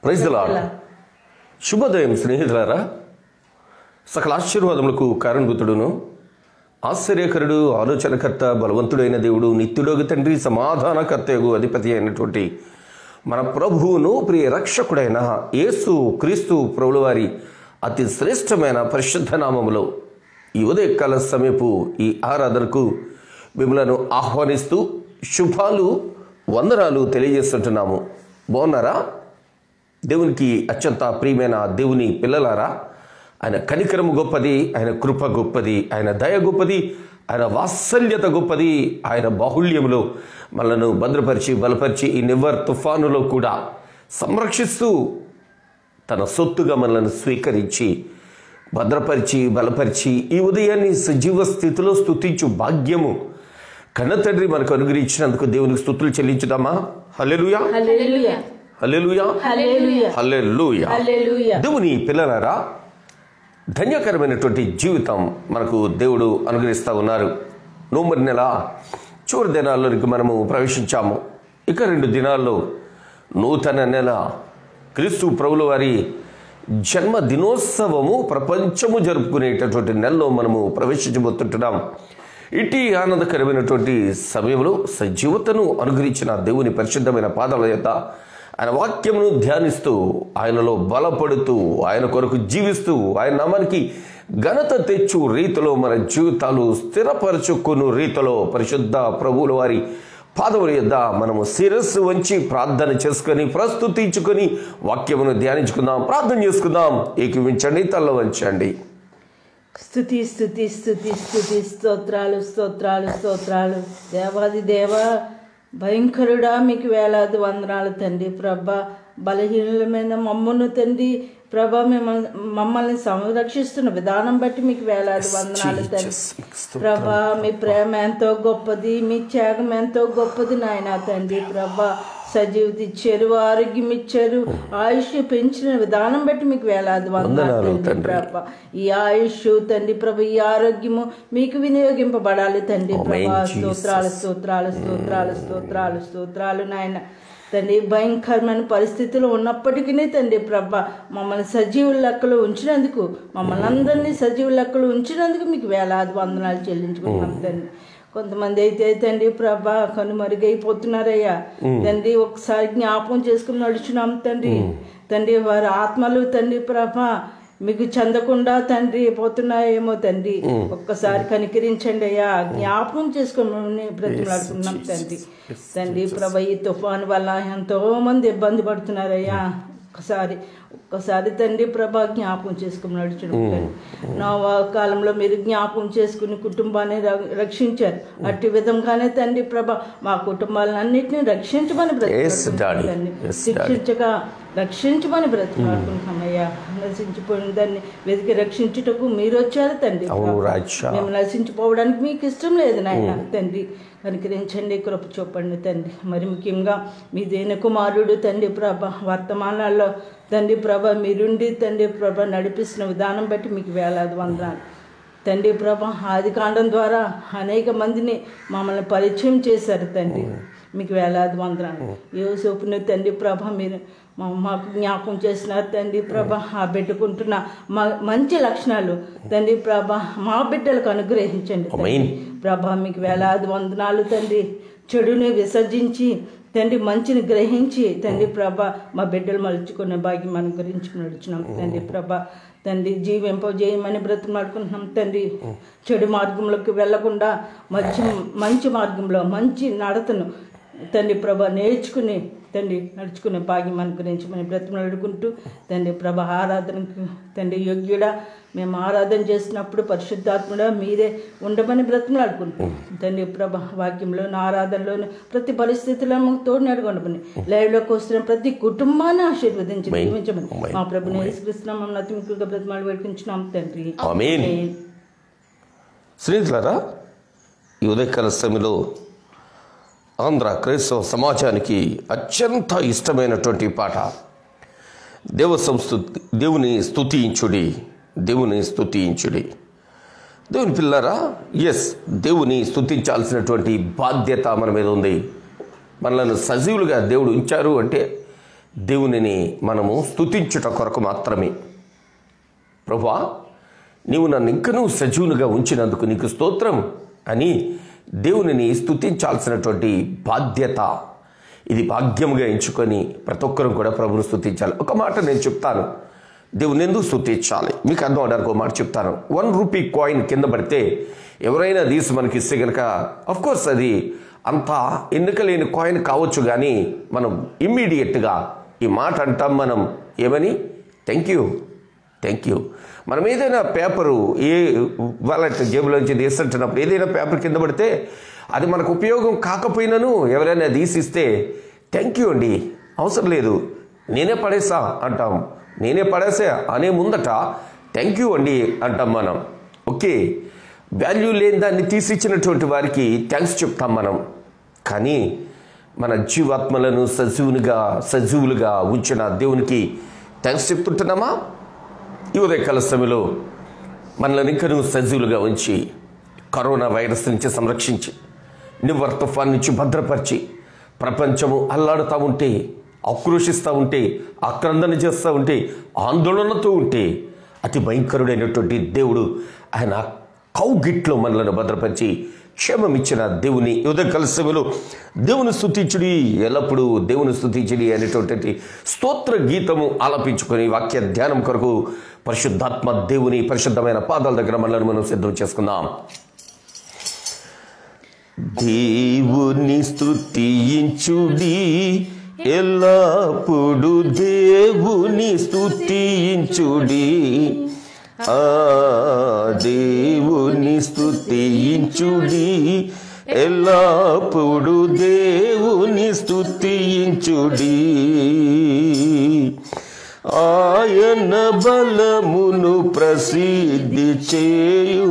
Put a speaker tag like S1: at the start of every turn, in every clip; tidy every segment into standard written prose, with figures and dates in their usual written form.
S1: Praise the lord. శుభోదయం స్నేహితులారా. సకల ఆశీర్వాదములకు కారణభూతుడును ఆశ్చర్యకరుడు ఆలోచనకర్త బలవంతుడైన దేవుడు నిత్యుడోగు తండ్రి సమాధానకర్తయగు అధిపతి అయినటువంటి మన ప్రభువును ప్రియ రక్షకుడైన యేసు క్రీస్తు ప్రభుల వారి అతి శ్రేష్టమైన పరిశుద్ధ నామములో ఈ ఉదయకాల సమయపు ఈ ఆరాధనకు మిమ్మలను ఆహ్వానిస్తూ శుభాలు వందనాలు తెలియజేస్తుంటున్నాము. బాగున్నారా? దేవునికి అత్యంత ప్రియమైన దేవుని పిల్లలారా, ఆయన కనికరము గొప్పది, ఆయన కృప గొప్పది, ఆయన దయ గొప్పది, ఆయన వాత్సల్యత గొప్పది. ఆయన బాహుళ్యములో మనలను భద్రపరిచి బలపరిచి ఈ నివర్ తుఫానులో కూడా సంరక్షిస్తూ తన సొత్తుగా మనలను స్వీకరించి భద్రపరిచి బలపరిచి ఈ ఉదయాన్ని సజీవ స్థితిలో స్తుతించు భాగ్యము కన్న తండ్రి మనకు అనుగ్రహించినందుకు దేవునికి స్తుతులు చెల్లించుదామా? హల్లెలూయా, హల్లెలూయా, హల్లెలూయా, హల్లెలూయా, హల్లెలూయా. దేవుని పిల్లలారా, ధన్యకరమైనటువంటి జీవితం మనకు దేవుడు అనుగ్రహిస్తూ ఉన్నారు. నవంబర్ నెల చివరి దినాల్లోనికి మనము ప్రవేశించాము. ఇక 2 దినాల్లో నూతన నెల క్రీస్తు ప్రభుల వారి జన్మ దినోత్సవము ప్రపంచము జరుపుకునేటటువంటి నెలలో మనము ప్రవేశించబోతుంటున్నాం. ఇటీ ఆనందకరమైనటువంటి సమయంలో సజీవతను అనుగ్రహించిన దేవుని పరిశుద్ధమైన పాదాల యొక్క ఆయన వాక్యమును ధ్యానిస్తూ ఆయనలో బలపడుతూ ఆయన కొరకు జీవిస్తూ ఆయన నామానికి ఘనత తెచ్చు రీతిలో మన జీవితాలు స్థిరపరచుకున్న రీతిలో పరిశుద్ధ ప్రభువుల వారి పాదముల యొద్ద మనము శిరస్సు వంచి ప్రార్థన చేసుకొని ప్రస్తుతించుకొని వాక్యమును ధ్యానించుకుందాం, ప్రార్థన చేసుకుందాం. ఏకీవించండి, తల్ల వంచండి.
S2: స్తుతి స్తుతి స్తుతి స్తుతి స్తోత్రాలు స్తోత్రాలు స్తోత్రాలు. దేవాది దేవ భయంకరుడా, మీకు వేలాది వందనాలు తండ్రి. ప్రభా, బలహీనమైన మమ్మను తండ్రి ప్రభా, మమ్మల్ని సంరక్షిస్తున్న విధానం బట్టి మీకు వేలాది వందనాలు తండ్రి. ప్రభా, మీ ప్రేమ ఎంతో గొప్పది, మీ త్యాగం ఎంతో గొప్పది నాయన తండ్రి. ప్రభా, సజీవత ఇచ్చారు, ఆరోగ్యం ఇచ్చారు, ఆయుష్ పెంచిన విధానం బట్టి మీకు వేలాది వందనాలు తండ్రి. ప్రభా, ఈ ఆయుష్ తండ్రి ప్రభా, ఈ ఆరోగ్యము మీకు వినియోగింపబడాలి తండ్రి. ప్రభా, స్తోత్రాలు స్తోత్రాలు స్తోత్రాలు స్తోత్రాలు స్తోత్రాలు నాయన తండ్రి. భయంకరమైన పరిస్థితులు ఉన్నప్పటికీ తండ్రి ప్రభా, మమ్మల్ని సజీవుల లెక్కలో ఉంచినందుకు, మమ్మల్ని అందరినీ సజీవుల లెక్కలో ఉంచినందుకు మీకు వేలాది వందనాలు చెల్లించుకుంటున్నాం తండ్రి. కొంతమంది అయితే తండ్రి ప్రభా కనుమరుగైపోతున్నారయ్యా తండ్రి. ఒకసారి జ్ఞాపకం చేసుకుని నడుచున్నాం తండ్రి. తండ్రి వారి ఆత్మలు తండ్రి ప్రభా మీకు చెందకుండా తండ్రి పోతున్నాయేమో తండ్రి. ఒక్కసారి కనికరించండి అయ్యా, జ్ఞాపకం చేసుకుని బ్రతిమలాడుతున్నాం తండ్రి. తండ్రి ప్రభా, ఈ తుఫాను వల్ల ఎంతో మంది ఇబ్బంది పడుతున్నారయ్యా. ఒక్కసారి తండ్రి ప్రభా జ్ఞాపకం చేసుకుని నడుచున్నాం. నోవా కాలంలో మీరు జ్ఞాపకం చేసుకుని కుటుంబాన్ని రక్షించారు. అట్టి విధంగానే తండ్రి ప్రభా మా కుటుంబాలను అన్నింటినీ రక్షించమని రక్షించమని బ్రతిమాడుకుంటున్నామయ్యా. నశించిపోయిన దాన్ని వెతికి రక్షించుటకు మీరు వచ్చారు తండ్రి. మేము నశించిపోవడానికి మీకు ఇష్టం లేదు నాయన తండ్రి. కనికరించండి, కృప చూపండి తండ్రి. మరి ముఖ్యంగా మీ దేన కుమారుడు తండ్రి ప్రభ వర్తమానాల్లో తండ్రి ప్రభ మీరుండి తండ్రి ప్రభ నడిపిస్తున్న విధానం బట్టి మీకు వేలాది వందనాలు తండ్రి ప్రభ. ఆది కాండం ద్వారా అనేక మందిని మమ్మల్ని పరిచయం చేశారు తండ్రి. మీకు వేలాది వందనాలు. యోసేపుని తండ్రి ప్రభ మీరు మాకు జ్ఞాపకం చేసినారు తండ్రి ప్రభ. ఆ బిడ్డకుంటున్న మంచి లక్షణాలు తండ్రి ప్రభ మా బిడ్డలకు అనుగ్రహించండి ప్రభ. మీకు వేలాది వందనాలు తండ్రి. చెడుని విసర్జించి తండ్రి మంచిని గ్రహించి తండ్రి ప్రభ మా బిడ్డలు మలుచుకునే భాగ్యం అనుగ్రహించుకుని నడుచున్నాం తండ్రి ప్రభ. తండ్రి జీవింపజేయమని బ్రతిమాడుకుంటున్నాం తండ్రి. చెడు మార్గంలోకి వెళ్లకుండా మంచి మార్గంలో మంచి నడతను తండ్రి ప్రభ నేర్చుకుని తండ్రి నడుచుకునే భాగ్యం అనుగ్రహించమని బ్రతిమాడుకుంటూ తండ్రి ప్రభ ఆరాధనకు తండ్రి యోగ్యుడా మేము ఆరాధన చేసినప్పుడు పరిశుద్ధాత్ముడా మీరే ఉండమని బ్రతిమాడుకుంటాం తండ్రి ప్రభ. వాక్యంలోని ఆరాధనలోని ప్రతి పరిస్థితుల్లో మాకు తోడు నడుగొండమని లైవ్లోకి వస్తున్న ప్రతి కుటుంబాన్ని ఆశీర్వదించి దీవించమని మా ప్రభుని యేసుక్రీస్తు నామమున అతిముఖంగా బ్రతిమాడి వేడుకుంటున్నాం తండ్రి.
S1: ఆమేన్. స్నేహితులారా, ఈ ఉదయకాల సమయంలో ఆంధ్ర క్రైస్తవ సమాజానికి అత్యంత ఇష్టమైనటువంటి పాట దేవుని స్తుతించుడి, దేవుని స్తుతించుడి. దేవుని పిల్లారా, దేవుని స్తుతించాల్సినటువంటి బాధ్యత మన మీద ఉంది. మనలను సజీవులుగా దేవుడు ఉంచారు అంటే దేవునిని మనము స్తుతించుట కొరకు మాత్రమే. ప్రభువా, నీవు నన్ను ఇంకనూ సజీవునిగా ఉంచినందుకు నీకు స్తోత్రం అని దేవునిని స్తుతించాల్సినటువంటి బాధ్యత, ఇది భాగ్యముగా ఎంచుకొని ప్రతి ఒక్కరూ కూడా ప్రభువును స్తుతించాలి. ఒక మాట నేను చెప్తాను, దేవుని ఎందుకు స్తుతించాలి మీకు అర్థం అవడానికి ఒక మాట చెప్తాను. 1 రూపీ కాయిన్ కింద పడితే ఎవరైనా తీసి మనకి ఇస్తే కనుక అఫ్కోర్స్ అది అంత ఎన్నిక లేని కాయిన్ కావచ్చు, కానీ మనం ఇమ్మీడియట్గా ఈ మాట అంటాం. మనం ఏమని? Thank you. మనం ఏదైనా పేపరు వాలెట్ జేబులోంచి తీస్తుంటున్నప్పుడు ఏదైనా పేపర్ కింద పడితే అది మనకు ఉపయోగం కాకపోయినను ఎవరైనా తీసిస్తే థ్యాంక్ యూ అండి, అవసరం లేదు, నేనే పడేసా అంటాం. నేనే పడేసా అనే ముందట థ్యాంక్ యూ అండి అంటాం మనం. ఓకే, వాల్యూ లేని దాన్ని తీసిచ్చినటువంటి వారికి థ్యాంక్స్ చెప్తాం మనం. కానీ మన జీవాత్మలను సజీవులుగా ఉంచిన దేవునికి థ్యాంక్స్ చెప్తుంటున్నామా? ఈ ఉదయకాల సమయంలో మనల్ని ఇంకనూ సజీవులుగా ఉంచి కరోనా వైరస్ నుంచి సంరక్షించి నివర్ తుఫాన్ నుంచి భద్రపరిచి ప్రపంచము అల్లాడుతూ ఉంటే, ఆక్రోషిస్తూ ఉంటే, ఆక్రందన చేస్తూ ఉంటే, ఆందోళనతో ఉంటే అతి భయంకరుడైనటువంటి దేవుడు ఆయన కౌగిట్లో మనలను భద్రపరిచి క్షేమం ఇచ్చిన దేవుని ఉదయకాల సమయంలో దేవుని స్తుతించుడి, ఎల్లప్పుడూ దేవుని స్తుతించుడి అనేటువంటి స్తోత్ర గీతము ఆలపించుకొని వాక్య ధ్యానం కొరకు పరిశుద్ధాత్మ దేవుని పరిశుద్ధమైన పాదాల దగ్గర మనల్ని మనం సిద్ధం చేసుకుందాం. దేవుని స్తుతించుడి, ఎల్లప్పుడూ దేవుని స్తుతించుడి, దేవుని స్తుతించుడి, ఎల్లప్పుడూ దేవుని స్తుతించుడి. ఆయన బలమును ప్రసిద్ధి చేయు,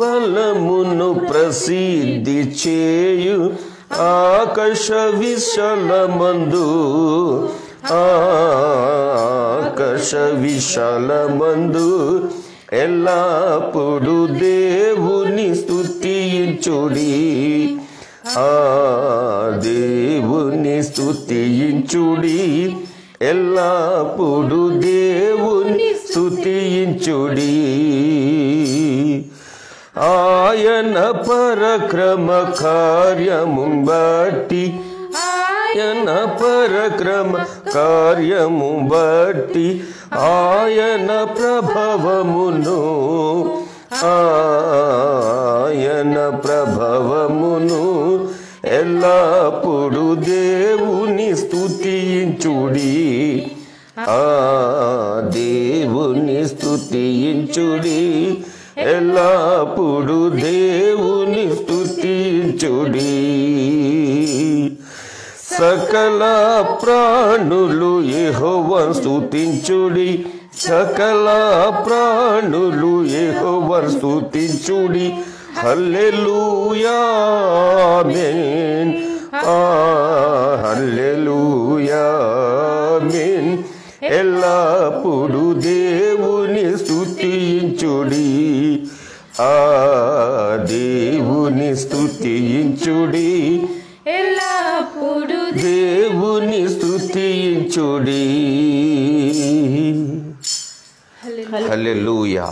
S1: బలమును ప్రసిద్ధి చేయు ఆకాశ విశాలమందు, ఆకాశ విశాలమందు ఎల్లప్పుడూ దేవుని స్తుతించుడి, దేవుని స్తుతించుడి, ఎల్లప్పుడూ దేవుని స్తుతించుడి. ఆయన పరక్రమ కార్యము బట్టి, ఆయన పరక్రమ కార్యము బట్టి ఆయన ప్రభవమును, ఆయన ప్రభవమును ఎల్లప్పుడూ దేవుని స్తుతించుడి, దేవుని స్తుతించుడి, ఎల్లప్పుడూ దేవుని స్తుతించుడి. సకల ప్రాణులు యెహోవాను స్తుతించుడి, సకల ప్రాణులు యెహోవాను స్తుతించుడి. హల్లెలూయా ఆమేన్, హల్లెలూయా ఆమేన్. ఎల్లప్పుడూ దేవుని స్తుతించుడి, దేవుని స్తుతించుడి,
S2: ఎల్లప్పుడూ
S1: దేవుని స్తుతించుడి. హల్లెలూయా.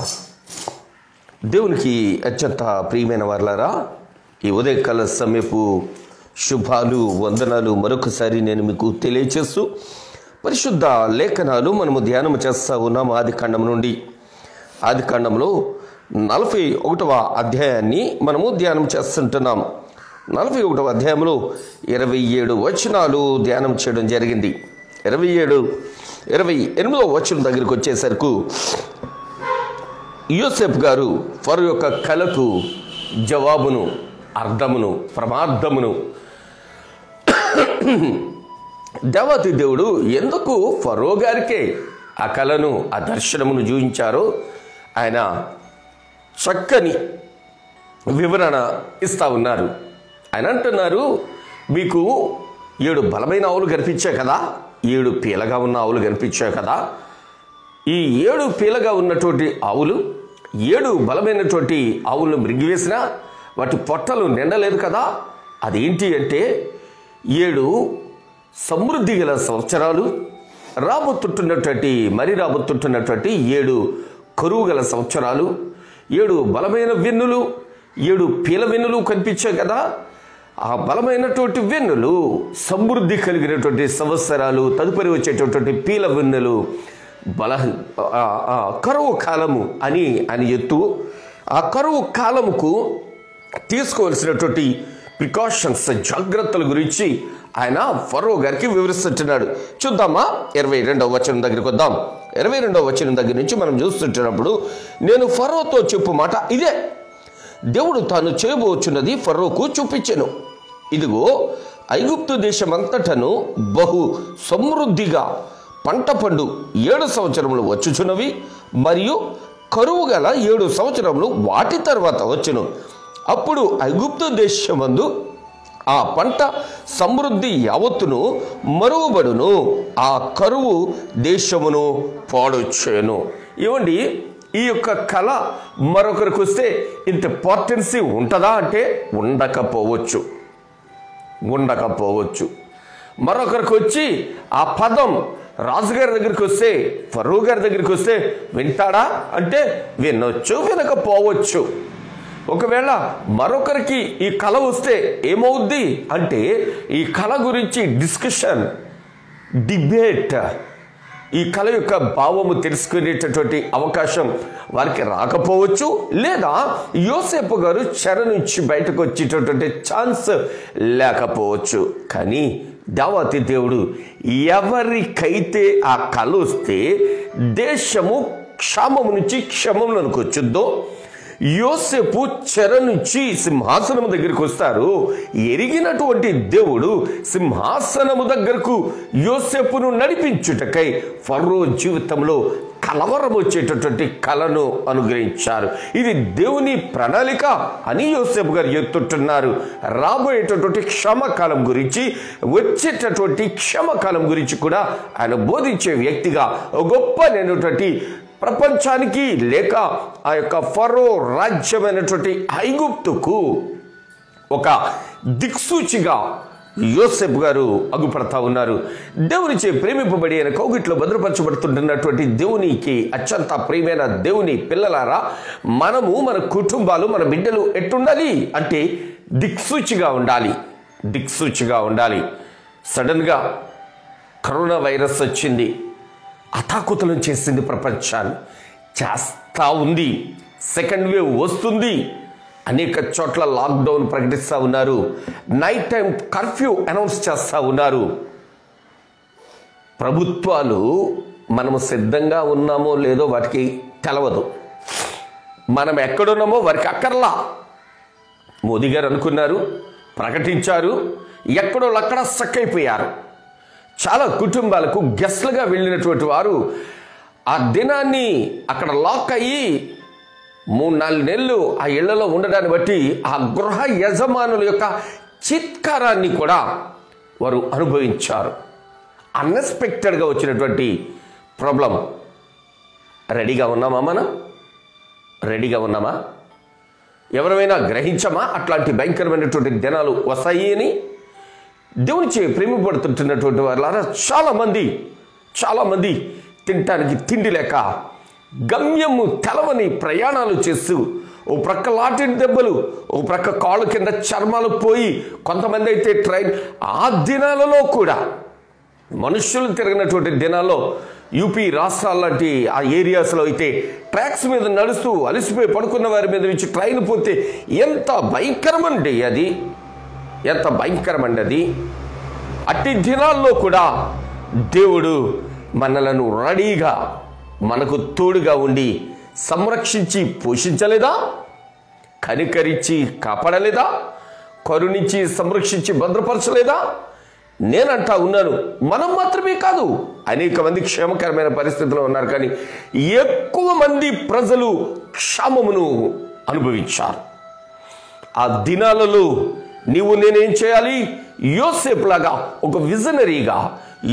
S1: దేవునికి అత్యంత ప్రియమైన వారలారా, ఈ ఉదయకాల సమయపు శుభాలు వందనాలు మరొకసారి నేను మీకు తెలియచేస్తూ పరిశుద్ధ లేఖనాలు మనము ధ్యానం చేస్తూ ఉన్నాము. ఆదికాండం నుండి, ఆదికాండంలో 41వ అధ్యాయాన్ని మనము ధ్యానం చేస్తుంటున్నాం. 41వ అధ్యాయంలో 27 వచనాలు ధ్యానం చేయడం జరిగింది. 28వ వచనం దగ్గరికి వచ్చేసరికి యోసేపు గారు ఫరో యొక్క కలకు జవాబును, అర్థమును, ప్రమార్థమును దేవాతి దేవుడు ఎందుకు ఫరో గారికే ఆ కలను, ఆ దర్శనమును చూపించారో ఆయన చక్కని వివరణ ఇస్తూ ఉన్నారు. ఆయన అంటున్నారు, మీకు 7 బలమైన ఆవులు కనిపించాయి కదా, 7 పీలగా ఉన్న ఆవులు కనిపించాయి కదా, ఈ 7 పీలగా ఉన్నటువంటి ఆవులు 7 బలమైనటువంటి ఆవులను మృంగివేసినా వాటి పొట్టలు నిండలేదు కదా. అదేంటి అంటే 7 సమృద్ధి గల సంవత్సరాలు, రాబోతున్నటువంటి 7 కరువు గల సంవత్సరాలు, 7 బలమైన వెన్నులు, 7 పీల వెన్నులు కనిపించాయి కదా. ఆ బలమైనటువంటి వెన్నులు సమృద్ధి కలిగినటువంటి సంవత్సరాలు, తదుపరి వచ్చేటటువంటి పీల వెన్నులు కరువు కాలము అని ఎత్తు. ఆ కరువు కాలముకు తీసుకోవలసినటువంటి ప్రికాషన్స్, జాగ్రత్తల గురించి ఆయన ఫరో గారికి వివరిస్తుంటున్నాడు. చూద్దామా 22వ వచనం దగ్గరికి వద్దాం. 22వ వచనం దగ్గర నుంచి మనం చూస్తుంటున్నప్పుడు, నేను ఫరోతో చెప్పు మాట ఇదే, దేవుడు తాను చేయబోచున్నది ఫరోకు చూపించెను. ఇదిగో ఐగుప్తు దేశమంతటను బహు సమృద్ధిగా పంట పండు 7 సంవత్సరములు వచ్చుచున్నవి, మరియు కరువు గల 7 సంవత్సరములు వాటి తర్వాత వచ్చును. అప్పుడు ఐగుప్తు దేశమందు ఆ పంట సమృద్ధి యావత్తును మరువబడును, ఆ కరువు దేశమును పాడుచేను. ఇవ్వండి, ఈ యొక్క కళ మరొకరికి వస్తే ఇంత ఇంపార్టెన్సీ ఉంటుందా అంటే ఉండకపోవచ్చు. మరొకరికి వచ్చి ఆ పదం రాజుగారి దగ్గరికి వస్తే, ఫరో గారి దగ్గరికి వస్తే వింటాడా అంటే వినొచ్చు, వినకపోవచ్చు. ఒకవేళ మరొకరికి ఈ కళ వస్తే ఏమవుద్ది అంటే ఈ కళ గురించి డిస్కషన్, డిబేట్, ఈ కళ యొక్క భావము తెలుసుకునేటటువంటి అవకాశం వారికి రాకపోవచ్చు. లేదా యోసేపు గారు చెర నుంచి బయటకు వచ్చేటటువంటి ఛాన్స్ లేకపోవచ్చు. కానీ దేవాతి దేవుడు ఎవరికైతే ఆ కళ వస్తే దేశము క్షామము నుంచి క్షమంలోనికి వచ్చుద్దో, యోసేపు చెర నుంచి సింహాసనము దగ్గరికి వస్తారు. ఎరిగినటువంటి దేవుడు సింహాసనము దగ్గరకు యోసేపును నడిపించుటకై ఫరో జీవితంలో కలవరం వచ్చేటటువంటి కళను అనుగ్రహించారు. ఇది దేవుని ప్రణాళిక అని యోసేపు గారు చెప్తుంటున్నారు. రాబోయేటటువంటి క్షమకాలం గురించి, వచ్చేటటువంటి క్షమకాలం గురించి కూడా ఆయన బోధించే వ్యక్తిగా గొప్పనైనటువంటి ప్రపంచానికి, లేక ఆ యొక్క ఫరో రాజ్యమైనటువంటి ఐగుప్తుకు ఒక దిక్సూచిగా యోసేపు గారు అగుపడతా ఉన్నారు. దేవునిచే ప్రేమింపబడి ఆయన కౌగిట్లో భద్రపరచబడుతుంటున్నటువంటి దేవునికి అత్యంత ప్రియమైన దేవుని పిల్లలారా, మనము, మన కుటుంబాలు, మన బిడ్డలు ఎట్టుండాలి అంటే దిక్సూచిగా ఉండాలి. సడన్గా కరోనా వైరస్ వచ్చింది, అతాకుతలం చేసింది, ప్రపంచాన్ని చేస్తూ ఉంది. సెకండ్ వేవ్ వస్తుంది, అనేక చోట్ల లాక్డౌన్ ప్రకటిస్తూ ఉన్నారు, నైట్ టైం కర్ఫ్యూ అనౌన్స్ చేస్తూ ఉన్నారు. ప్రభుత్వాలు మనము సిద్ధంగా ఉన్నామో లేదో వాటికి తెలవదు, మనం ఎక్కడున్నామో వారికి అక్కర్లా. మోదీ గారు అనుకున్నారు, ప్రకటించారు, ఎక్కడో అక్కడ స్టక్ అయిపోయారు. చాలా కుటుంబాలకు గెస్ట్లుగా వెళ్ళినటువంటి వారు ఆ దినాన్ని అక్కడ లాక్ అయ్యి 3-4 నెలలు ఆ ఇళ్లలో ఉండడాన్ని బట్టి ఆ గృహ యజమానుల యొక్క చిత్కారాన్ని కూడా వారు అనుభవించారు. అన్ఎక్స్పెక్టెడ్గా వచ్చినటువంటి ప్రాబ్లం. రెడీగా ఉన్నామా? ఎవరైనా గ్రహించమా అట్లాంటి భయంకరమైనటువంటి దినాలు వస్తాయి అని? దేవునిచే ప్రేమపడుతుంటున్నటువంటి వారు చాలా మంది తినటానికి తిండి లేక గమ్యము తెలవని ప్రయాణాలు చేస్తూ, ఓ ప్రక్క లాటిన్ దెబ్బలు, ఓ ప్రక్క కాళ్ళు కింద చర్మాలు పోయి, కొంతమంది అయితే ట్రైన్ ఆ దినాలలో కూడా మనుష్యులు తిరిగినటువంటి దినాల్లో యూపీ రాష్ట్రాల లాంటి ఆ ఏరియాస్లో అయితే ట్రాక్స్ మీద నడుస్తూ అలసిపోయి పడుకున్న వారి మీద నుంచి ట్రైన్ పోతే ఎంత భయంకరమండి అది. అట్టి దినాల్లో కూడా దేవుడు మనలను రెడీగా, మనకు తోడుగా ఉండి సంరక్షించి పోషించలేదా? కనికరించి కాపాడలేదా? కరుణించి సంరక్షించి భద్రపరచలేదా? నేనంటా ఉన్నాను, మనం మాత్రమే కాదు, అనేక మంది క్షేమకరమైన పరిస్థితుల్లో ఉన్నారు. కానీ ఎక్కువ మంది ప్రజలు క్షామమును అనుభవించారు. ఆ దినాలలో నీవు నేనేం చేయాలి? యోసేపులాగా, ఒక విజనరీగా,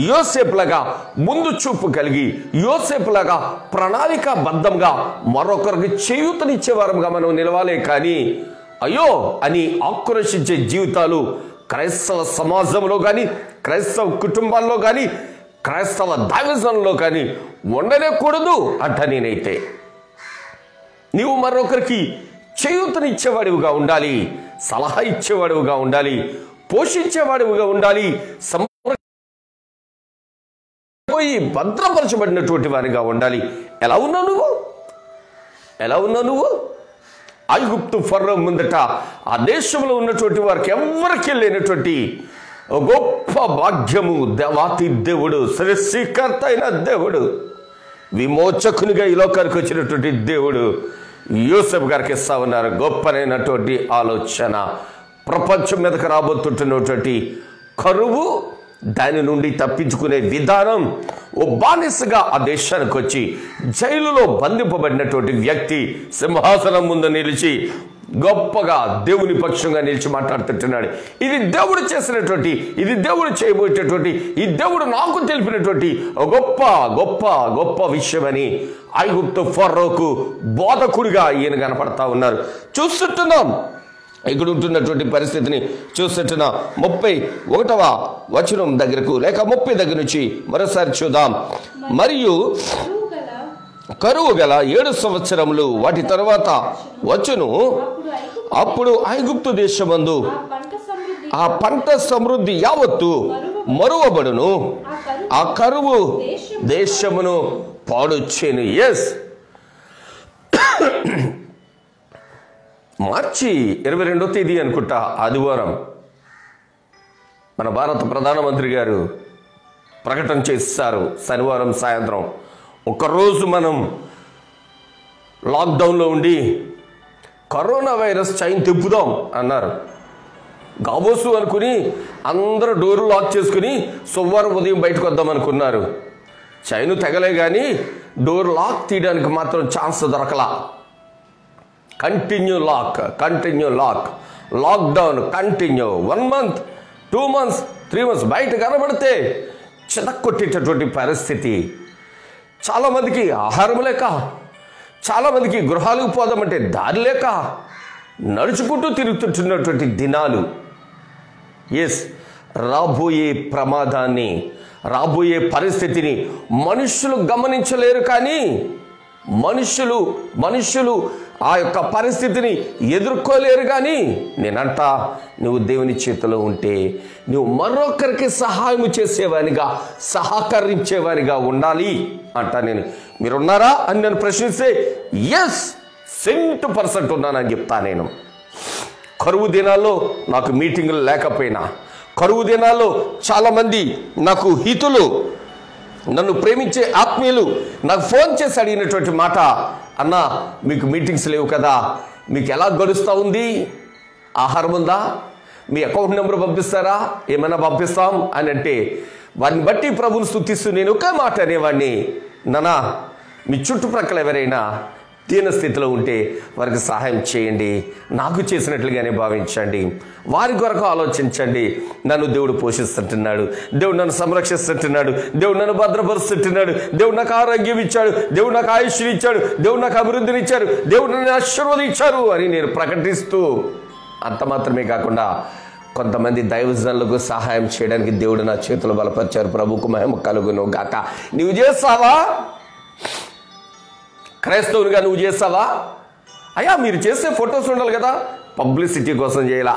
S1: యోసేపులాగా ముందు చూపు కలిగి, యోసేపులాగా ప్రణాళికాబద్ధంగా మరొకరికి చేయూతనిచ్చేవారంగా మనం నిలవాలే. కానీ అయ్యో అని ఆక్రోశించే జీవితాలు క్రైస్తవ సమాజంలో కానీ, క్రైస్తవ కుటుంబాల్లో కానీ, క్రైస్తవ దైవజనంలో కానీ ఉండనేకూడదు అంట. నేనైతే నీవు మరొకరికి చేయూతనిచ్చేవాడివిగా ఉండాలి, సలహా ఇచ్చేవాడివిగా ఉండాలి, పోషించేవాడివిగా ఉండాలి, పోయి భద్రపరచబడినటువంటి వారిగా ఉండాలి. ఎలా ఉన్నావు నువ్వు? ఐగుప్తు ఫరో ముందట ఆ దేశంలో ఉన్నటువంటి వారికి ఎవరికి లేనటువంటి గొప్ప భాగ్యము దేవాతి దేవుడు, సృష్టికర్త అయిన దేవుడు, విమోచకునిగా ఈ లోకానికి వచ్చినటువంటి దేవుడు యోసేపు గారికి ఇస్తా ఉన్నారు. గొప్పనైనటువంటి ఆలోచన. ప్రపంచం మీదకి రాబోతుంటున్నటువంటి కరువు, దాని నుండి తప్పించుకునే విధానం. ఓ బానిసగా ఆ దేశానికి వచ్చి జైలులో బంధింపబడినటువంటి వ్యక్తి సింహాసనం ముందు నిలిచి గొప్పగా దేవుని పక్షంగా నిలిచి మాట్లాడుతుంటున్నాడు. ఇది దేవుడు చేసినటువంటి, ఇది దేవుడు చేయబోయేటటువంటి, ఈ దేవుడు నాకు తెలిపినటువంటి గొప్ప గొప్ప గొప్ప విషయమని ఐగుప్తు ఫరోకు బోధకుడిగా ఈయన కనపడతా ఉన్నారు. చూస్తుంటున్నాం ఇక్కడ ఉంటున్నటువంటి పరిస్థితిని. చూస్తున్న 31వ వచనం దగ్గరకు లేక 30 దగ్గర నుంచి మరోసారి చూద్దాం. మరియు కరువు గల 7 సంవత్సరములు వాటి తర్వాత వచ్చును. అప్పుడు ఐగుప్తు దేశమందు ఆ పంట సమృద్ధి యావత్తు మరువబడును. ఆ కరువు దేశమును పాడుచేను. ఎస్, మార్చి 22వ తేదీ అనుకుంటా, ఆదివారం మన భారత ప్రధానమంత్రి గారు ప్రకటన చేస్తారు. శనివారం సాయంత్రం ఒకరోజు మనం లాక్డౌన్లో ఉండి కరోనా వైరస్ చైన్ తిప్పుదాం అన్నారు. గాబోసు అనుకుని అందరూ డోర్లు లాక్ చేసుకుని సోమవారం ఉదయం బయటకు వద్దాం అనుకున్నారు. చైన్ తెగలే కానీ డోర్ లాక్ తీయడానికి మాత్రం ఛాన్స్ దొరకలా. Continue lock, lockdown continue. 1 month, 2 months, 3 months బయట కనబడితే చితక్కొట్టేటటువంటి పరిస్థితి. చాలామందికి ఆహారం లేక, చాలామందికి గృహాలకు పోదామంటే దారి లేక నడుచుకుంటూ తిరుగుతుంటున్నటువంటి దినాలు. ఎస్, రాబోయే ప్రమాదాన్ని, రాబోయే పరిస్థితిని మనుషులు గమనించలేరు. కానీ మనుషులు ఆ యొక్క పరిస్థితిని ఎదుర్కోలేరు. కానీ నేనంట, నువ్వు దేవుని చేతిలో ఉంటే నువ్వు మరొకరికి సహాయం చేసేవానిగా, సహకరించేవానిగా ఉండాలి అంట. నేను మీరున్నారా అని నేను ప్రశ్నిస్తే ఎస్, 100% ఉన్నానని చెప్తా. నేను కరువు దినాల్లో నాకు మీటింగులు లేకపోయినా, కరువు దినాల్లో చాలామంది నాకు హితులు, నన్ను ప్రేమించే ఆత్మీయులు నాకు ఫోన్ చేసి అడిగినటువంటి మాట, అన్నా మీకు మీటింగ్స్ లేవు కదా, మీకు ఎలా గడుస్తూ ఉంది, ఆహారం ఉందా, మీ అకౌంట్ నెంబర్ పంపిస్తారా, ఏమైనా పంపిస్తాం అని అంటే వారిని బట్టి ప్రభువుని స్తుతిస్తూ నేను ఒకే మాట అనేవాడిని, నానా మీ చుట్టుప్రక్కల ఎవరైనా దీన స్థితిలో ఉంటే వారికి సహాయం చేయండి, నాకు చేసినట్లుగానే భావించండి, వారి కొరకు ఆలోచించండి. నన్ను దేవుడు పోషిస్తుంటున్నాడు, దేవుడు నన్ను సంరక్షిస్తుంటున్నాడు, దేవుడు నన్ను భద్రపరుస్తుంటున్నాడు, దేవుడు నాకు ఆరోగ్యం ఇచ్చాడు, దేవుడు నాకు ఆయుష్ని ఇచ్చాడు, దేవుడు నాకు అభివృద్ధిని ఇచ్చాడు, దేవుడు నన్ను ఆశీర్వదించారు అని నేను ప్రకటిస్తూ, అంత మాత్రమే కాకుండా కొంతమంది దైవజనులకు సహాయం చేయడానికి దేవుడు నా చేతులు బలపరిచారు. ప్రభువుకు మహిమ కలుగును గాక. నువ్వు చేస్తావా? క్రైస్తవునిగా నువ్వు చేస్తావా? అయ్యా మీరు చేసే ఫొటోస్ ఉండాలి కదా, పబ్లిసిటీ కోసం చేయాలా?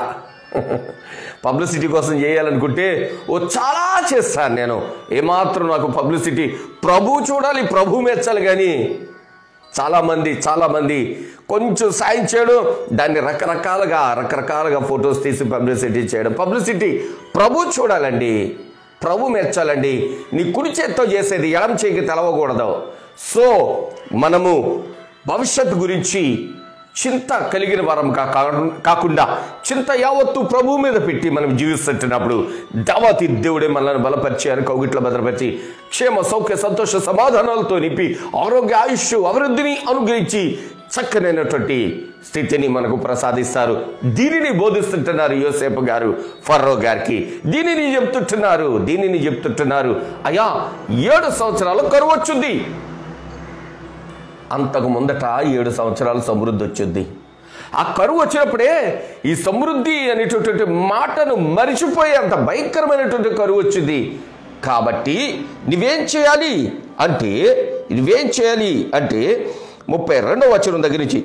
S1: పబ్లిసిటీ కోసం చేయాలనుకుంటే చాలా చేస్తాను నేను. ఏమాత్రం నాకు పబ్లిసిటీ, ప్రభువు చూడాలి, ప్రభువు మెచ్చాలి. కానీ చాలామంది కొంచెం సాయం చేయడం, దాన్ని రకరకాలుగా ఫొటోస్ తీసి పబ్లిసిటీ చేయడం. పబ్లిసిటీ ప్రభు చూడాలండి, ప్రభు మెచ్చాలండి. నీ కుడి చేత్తో చేసేది ఎడం చేయికి తెలవకూడదు. సో మనము భవిష్యత్తు గురించి చింత కలిగిన వారం కాకుండా చింత యావత్తు ప్రభువు మీద పెట్టి మనం జీవిస్తున్నప్పుడు దేవాతి దేవుడే మనల్ని బలపరిచి కౌగిట్లో భద్రపరిచి క్షేమ సౌఖ్య సంతోష సమాధానాలతో నింపి ఆరోగ్య ఆయుష్ అభివృద్ధిని అనుగ్రహించి చక్కనైనటువంటి స్థితిని మనకు ప్రసాదిస్తారు. దీనిని బోధిస్తుంటున్నారు యోసేపు గారు ఫరో గారికి. దీనిని చెప్తుంటున్నారు. అయ్యా 7 సంవత్సరాలు కరువు వచ్చింది, అంతకు ముందట 7 సంవత్సరాలు సమృద్ధి వచ్చింది. ఆ కరువు వచ్చినప్పుడే ఈ సమృద్ధి అనేటటువంటి మాటను మరిచిపోయే అంత భయంకరమైనటువంటి కరువు వచ్చింది. కాబట్టి నువ్వేం చేయాలి అంటే 32వ వచనం దగ్గర నుంచి,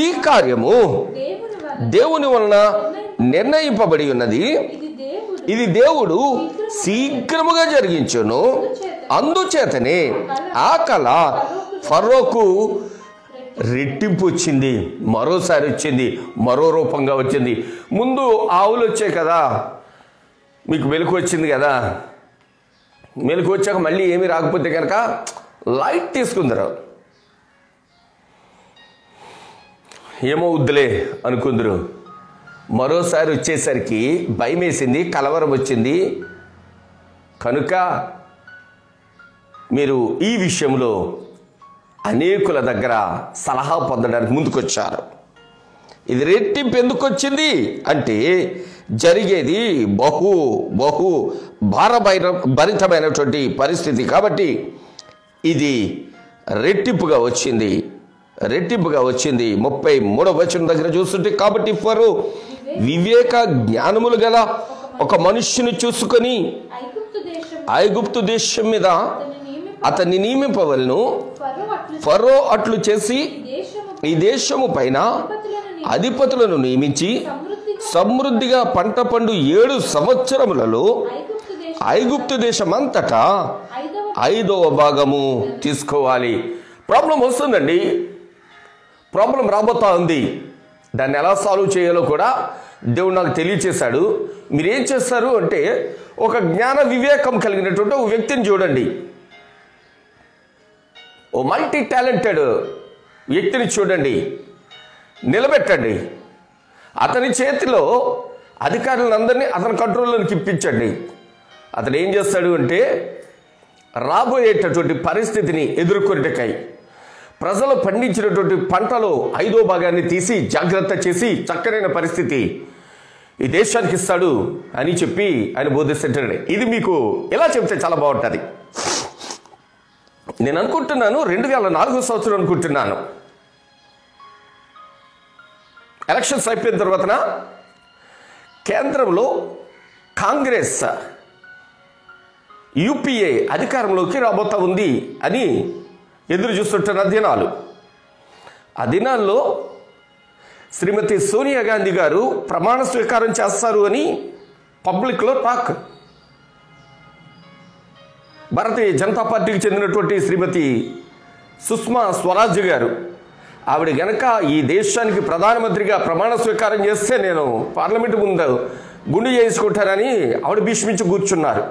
S1: ఈ కార్యము దేవుని వలన నిర్ణయింపబడి ఉన్నది, ఇది దేవుడు శీఘ్రముగా జరిగించును. అందుచేతనే ఆ కళ ఫరోకు రెట్టింపు వచ్చింది, మరోసారి వచ్చింది, మరో రూపంగా వచ్చింది. ముందు ఆవులు వచ్చాయి కదా, మీకు మెలకు వచ్చింది కదా, మెలకు వచ్చాక మళ్ళీ ఏమీ రాకపోతే కనుక లైట్ తీసుకుందరు, ఏమవుద్దులే అనుకుందరు. మరోసారి వచ్చేసరికి భయం వేసింది, కలవరం వచ్చింది. కనుక మీరు ఈ విషయంలో అనేకుల దగ్గర సలహా పొందడానికి ముందుకొచ్చారు. ఇది రెట్టింపు ఎందుకు వచ్చింది అంటే జరిగేది బహు భరితమైనటువంటి పరిస్థితి కాబట్టి ఇది రెట్టింపుగా వచ్చింది. 33వ వచనం దగ్గర చూస్తుంటే, కాబట్టి ఫరో వివేక జ్ఞానములు గల ఒక మనుష్యుని చూసుకొని ఐగుప్తు దేశం మీద అతన్ని నియమింపవలను. ఫరో అట్లు చేసి ఈ దేశము పైన అధిపతులను నియమించి సమృద్ధిగా పంట పండు 7 సంవత్సరములలో ఐగుప్తు దేశమంతటా 5వ భాగము తీసుకోవాలి. ప్రాబ్లం వస్తుందండి, ప్రాబ్లం రాబోతా ఉంది. దాన్ని ఎలా సాల్వ్ చేయాలో కూడా దేవుడు నాకు తెలియచేశాడు. మీరేం చేస్తారు అంటే ఒక జ్ఞాన వివేకం కలిగినటువంటి ఒక వ్యక్తిని చూడండి, ఓ మల్టీ టాలెంటెడ్ వ్యక్తిని చూడండి, నిలబెట్టండి. అతని చేతిలో అధికారులందరినీ అతని కంట్రోల్లోకి ఇప్పించండి. అతను ఏం చేస్తాడు అంటే రాబోయేటటువంటి పరిస్థితిని ఎదుర్కొనేటకై ప్రజలు పండించినటువంటి పంటలో 5వ భాగాన్ని తీసి జాగ్రత్త చేసి చక్కనైన పరిస్థితి ఈ దేశానికి ఇస్తాడు అని చెప్పి ఆయన బోధిస్తుంటాడు. ఇది మీకు ఎలా చెప్తే చాలా బాగుంటుంది. నేను అనుకుంటున్నాను 2004 సంవత్సరం అనుకుంటున్నాను, ఎలక్షన్స్ అయిపోయిన తర్వాత కేంద్రంలో కాంగ్రెస్ యూపీఏ అధికారంలోకి రాబోతా ఉంది అని ఎదురు చూస్తుంటున్న దినాలు. ఆ దినాల్లో శ్రీమతి సోనియా గాంధీ గారు ప్రమాణ స్వీకారం చేస్తారు అని పబ్లిక్లో టాక్. భారతీయ జనతా పార్టీకి చెందినటువంటి శ్రీమతి సుష్మా స్వరాజ్ గారు, ఆవిడ గనక ఈ దేశానికి ప్రధానమంత్రిగా ప్రమాణ స్వీకారం చేస్తే నేను పార్లమెంటు ముందు గుండు చేసుకుంటానని ఆవిడ భీష్మించి కూర్చున్నారు.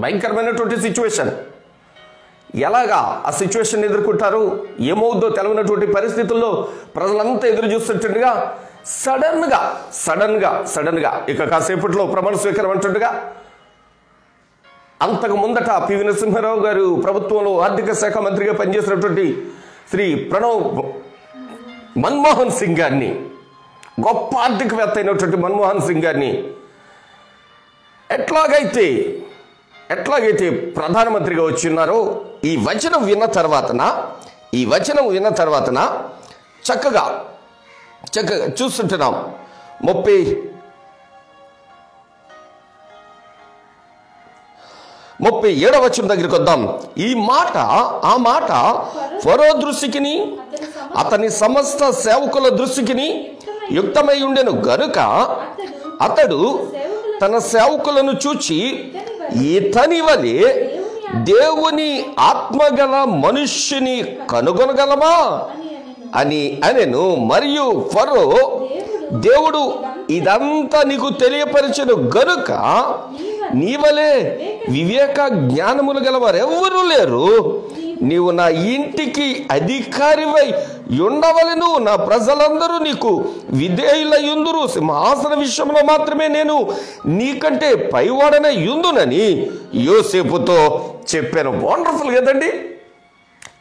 S1: భయంకరమైనటువంటి సిచ్యువేషన్. ఎలాగా ఆ సిచ్యువేషన్ ఎదుర్కొంటారు, ఏమవుద్దో తెలియనటువంటి పరిస్థితుల్లో ప్రజలంతా ఎదురు చూస్తుంటుండగా సడన్గా ఇక కాసేపట్లో ప్రమాణ స్వీకారం అంటుండగా అంతకు ముందట పివి నరసింహారావు గారు ప్రభుత్వంలో ఆర్థిక శాఖ మంత్రిగా పనిచేసినటువంటి శ్రీ ప్రణవ్ మన్మోహన్ సింగ్ గారిని, గొప్ప ఆర్థికవేత్త అయినటువంటి మన్మోహన్ సింగ్ గారిని ఎట్లాగైతే ప్రధానమంత్రిగా వచ్చిన్నారో ఈ వచనం విన్న తర్వాతన చక్కగా చూస్తుంటున్నాం. 37వ వచనం దగ్గరికి వద్దాం. ఆ మాట ఫరో దృష్టికిని అతని సమస్త సేవకుల దృష్టికిని యుక్తమై ఉండెను గనుక అతడు తన సేవకులను చూచి ఇతని వలె దేవుని ఆత్మగల మనుష్యుని కనుగొనగలమా అని అనెను. మరియు ఫరో, దేవుడు ఇదంతా నీకు తెలియపరిచెను గనుక నీవలే వివేక జ్ఞానములు గలవారెవ్వరూ లేరు. నీవు నా ఇంటికి అధికారివై ఉండవలెను. నా ప్రజలందరూ నీకు విధేయులయుందురు. సింహాసన విషయంలో మాత్రమే నేను నీకంటే పైవాడనే యుందునని యోసేపుతో చెప్పాను. వండర్ఫుల్ కదండి,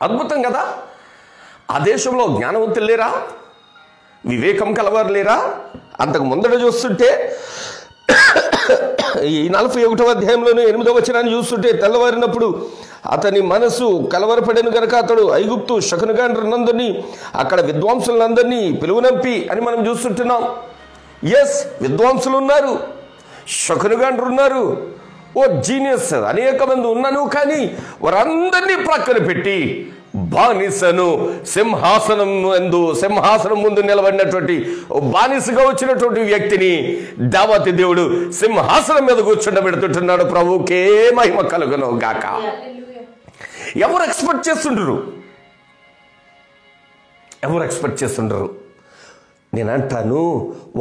S1: అద్భుతం కదా. ఆ దేశంలో జ్ఞానవంతులు లేరా, వివేకం కలవారు లేరా? అంతకు ముందట చూస్తుంటే ఈ 41వ అధ్యాయంలోనే 8వ వచనాన్ని చూస్తుంటే, తెల్లవారినప్పుడు అతని మనసు కలవరపడెను గనక అతడు ఐగుప్తు శకునగాండ్రులందరినీ, అక్కడ విద్వాంసులందరినీ పిలువనంపి అని మనం చూస్తుంటున్నాం. ఎస్, విద్వాంసులు ఉన్నారు, శకునగాండ్రు ఉన్నారు, ఓ జీనియస్ అనేక మంది ఉన్నాను. కానీ వారందరినీ ప్రక్కన పెట్టి బానిసను సింహాసనం ముందు నిలబడినటువంటి బానిసగా వచ్చినటువంటి వ్యక్తిని దేవాతి దేవుడు సింహాసనం మీద కూర్చుండబెడుతుంటున్నాడు. ప్రభువుకే మహిమ కలుగును గాక. ఎవరు ఎక్స్పెక్ట్ చేస్తుండ్రు? నేనంటాను,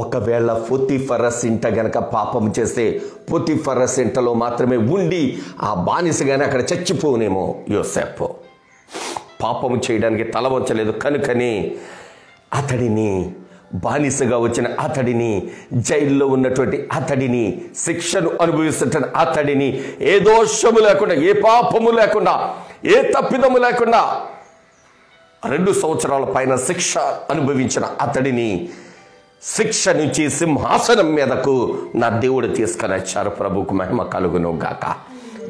S1: ఒకవేళ పొతిఫరస్ ఇంట గనక పాపం చేస్తే పొతిఫరస్ ఇంటలో మాత్రమే ఉండి ఆ బానిసగానే అక్కడ చచ్చిపోనేమో యోసేపు. పాపము చేయడానికి తల వంచలేదు కనుకని అతడిని, బానిసగా వచ్చిన అతడిని, జైల్లో ఉన్నటువంటి అతడిని, శిక్షను అనుభవిస్తున్న అతడిని, ఏ దోషము లేకుండా, ఏ పాపము లేకుండా, ఏ తప్పిదము లేకుండా 2 సంవత్సరాల పైన శిక్ష అనుభవించిన అతడిని శిక్ష నుంచి సింహాసనం మీదకు నా దేవుడు తీసుకొని వచ్చారు. ప్రభువుకు మహిమ కలుగును గాక.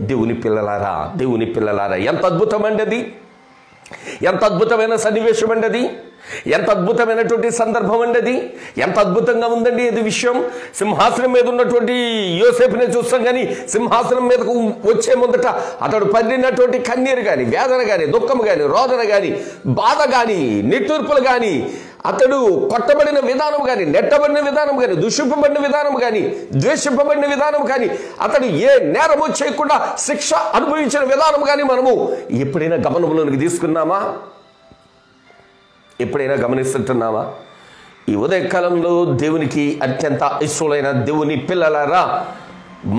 S1: దేవుని పిల్లలారా, ఎంత అద్భుతమండి అది! ఎంత అద్భుతమైన సన్నివేశం అండి అది! ఎంత అద్భుతమైనటువంటి సందర్భం అండి అది! ఎంత అద్భుతంగా ఉందండి ఇది విషయం. సింహాసనం మీద ఉన్నటువంటి యోసేపునే చూస్తాం, కానీ సింహాసనం మీదకు వచ్చే ముందట అతడు పడినటువంటి కన్నీరు కానీ, వేదన కానీ, దుఃఖము కానీ, రోదన కానీ, బాధ కానీ, నిట్టూర్పులు కానీ, అతడు కొట్టబడిన విధానం కానీ, నెట్టబడిన విధానం కానీ, దూషింపబడిన విధానం కానీ, ద్వేషింపబడిన విధానం కానీ, అతడు ఏ నేరము చేయకుండా శిక్ష అనుభవించిన విధానం కానీ మనము ఎప్పుడైనా గమనంలోనికి తీసుకున్నామా? ఎప్పుడైనా గమనిస్తుంటున్నావా? ఈ ఉదయకాలంలో దేవునికి అత్యంత ఇష్టమైన దేవుని పిల్లలారా,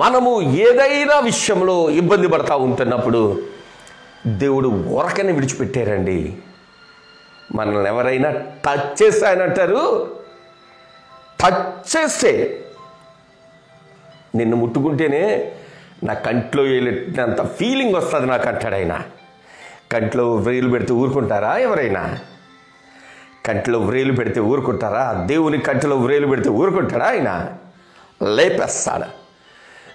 S1: మనము ఏదైనా విషయంలో ఇబ్బంది పడతా ఉంటున్నప్పుడు దేవుడు ఊరకనే విడిచిపెట్టారండి. మనల్ని ఎవరైనా టచ్ చేస్తే ఆయన అంటారు, టచ్ చేస్తే, నిన్ను ముట్టుకుంటేనే నా కంట్లో వెళ్ళినంత ఫీలింగ్ వస్తుంది నాకు అంటాడు ఆయన. కంట్లో వ్రేలు పెడితే ఊరుకుంటారా? ఎవరైనా కంట్లో వ్రేలు పెడితే ఊరుకుంటారా? దేవుని కంటిలో వ్రేలు పెడితే ఊరుకుంటాడా? ఆయన లేపేస్తాడు.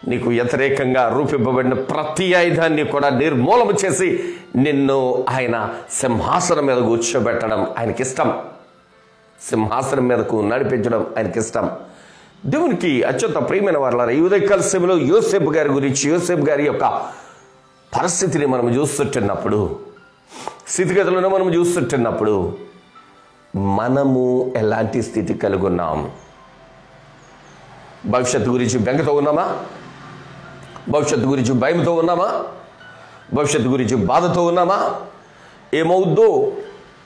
S1: నీకు వ్యతిరేకంగా రూపింపబడిన ప్రతి ఆయుధాన్ని కూడా నిర్మూలన చేసి నిన్ను ఆయన సింహాసనం మీద కూర్చోబెట్టడం ఆయనకిష్టం. సింహాసనం మీదకు నడిపించడం ఆయనకిష్టం. దేవునికి అత్యంత ప్రియమైన వారలారా, ఈ ఉదయకాల సమయంలో యోసేపు గారి గురించి, యోసేపు గారి యొక్క పరిస్థితిని మనం చూస్తుంటున్నప్పుడు, స్థితిగతులను మనం చూస్తుంటున్నప్పుడు మనము ఎలాంటి స్థితి కలిగి ఉన్నాం? భవిష్యత్తు గురించి బెంగతో ఉన్నామా? భవిష్యత్తు గురించి భయంతో ఉన్నామా? భవిష్యత్తు గురించి బాధతో ఉన్నామా? ఏమవుద్దో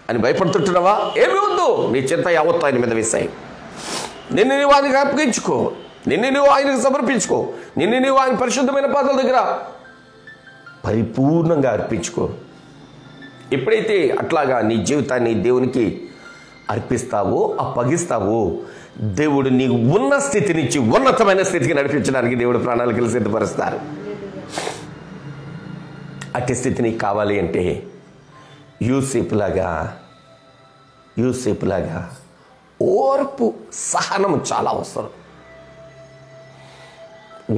S1: అని భయపడుతుంటున్నావా? ఏమి వద్దు, నీ చింత యావత్తు ఆయన మీద వేసాయి. నిన్ను నీవు ఆయనకు అప్పగించుకో, నిన్ను నీవు ఆయనకు సమర్పించుకో, నిన్ను నీవు ఆయన పరిశుద్ధమైన పాదాల దగ్గర పరిపూర్ణంగా అర్పించుకో. ఎప్పుడైతే అట్లాగా నీ జీవితాన్ని దేవునికి అర్పిస్తావో, అప్పగిస్తావో, దేవుడు నీకు ఉన్న స్థితి నుంచి ఉన్నతమైన స్థితికి నడిపించడానికి దేవుడు ప్రణాళికలు సిద్ధపరుస్తారు. అట్టి స్థితి నీకు కావాలి అంటే యూసేపులాగా ఓర్పు, సహనం చాలా అవసరం.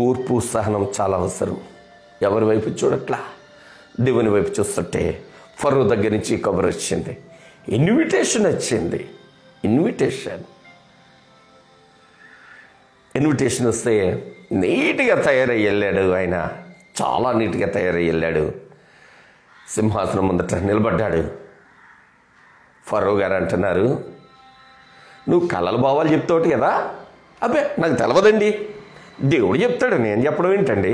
S1: ఓర్పు, సహనం చాలా అవసరం. ఎవరి వైపు చూడట్లా, దేవుని వైపు చూస్తుంటే ఫరో దగ్గర నుంచి కబురు వచ్చింది, ఇన్విటేషన్ వచ్చింది. ఇన్విటేషన్ వస్తే నీట్గా తయారై వెళ్ళాడు. ఆయన చాలా నీట్గా తయారై వెళ్ళాడు. సింహాసనం ముందట నిలబడ్డాడు. ఫరో గారు అంటున్నారు, నువ్వు కళల భావాలు చెప్తావు కదా? అబ్బే నాకు తెలవదండి, దేవుడు చెప్తాడు, నేను చెప్పడం ఏంటండి?